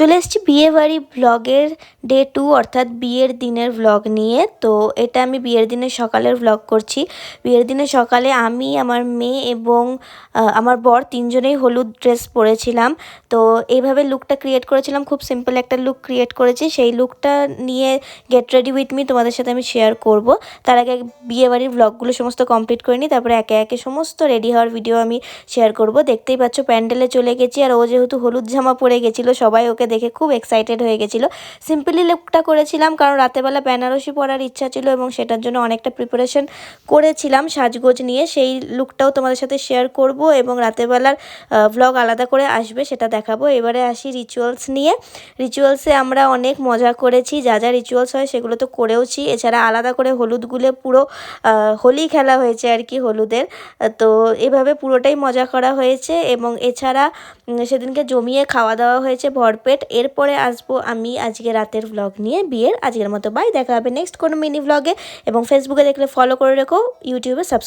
চলে এসেছি বিয়েবাড়ি ব্লগের ডে 2 অর্থাৎ বিয়ের দিনের ব্লগ নিয়ে। তো এটা আমি বিয়ের দিনের সকালের ব্লগ করছি। বিয়ের দিনের সকালে আমি, আমার মেয়ে এবং আমার বর তিনজনেই হলুদ ড্রেস পরেছিলাম। তো এইভাবে লুকটা ক্রিয়েট করেছিলাম, খুব সিম্পল একটা লুক ক্রিয়েট করেছি। সেই লুকটা নিয়ে গেট রেডি উইথ মি তোমাদের সাথে আমি শেয়ার করব। তার আগে বিয়েবাড়ির ব্লগগুলো সমস্ত কমপ্লিট করে নিই, তারপরে একে একে সমস্ত রেডি হওয়ার ভিডিও আমি শেয়ার করব। দেখতেই পাচ্ছ প্যান্ডেলে চলে গেছি, আর ও যেহেতু হলুদ জামা পরে গেছিলো সবাই ওকে দেখে খুব এক্সাইটেড হয়ে গেছিলো। সিম্পলি লুকটা করেছিলাম কারণ রাতেবেলা বেনারসি পরার ইচ্ছা ছিল এবং সেটার জন্য অনেকটা প্রিপারেশন করেছিলাম সাজগোজ নিয়ে। সেই লুকটাও তোমাদের সাথে শেয়ার করব এবং রাতেবেলার ব্লগ আলাদা করে আসবে, সেটা দেখাবো। এবারে আসি রিচুয়ালস নিয়ে। রিচুয়ালসে আমরা অনেক মজা করেছি, যা যা রিচুয়ালস হয় সেগুলো তো করেওছি। এছাড়া আলাদা করে হলুদ গুলে পুরো হোলি খেলা হয়েছে আর কি হলুদের। তো এভাবে পুরোটাই মজা করা হয়েছে এবং এছাড়া সেদিনকে জমিয়ে খাওয়া দাওয়া হয়েছে ভরপেট। এরপরে আসবো আমি আজকে রাতের ব্লগ নিয়ে বিয়ের। আজকের মতো বাই, দেখা হবে নেক্সট কোনো মিনি ব্লগে এবং ফেসবুকে দেখলে ফলো করে রেখো, ইউটিউবে সাবস্ক্রাইব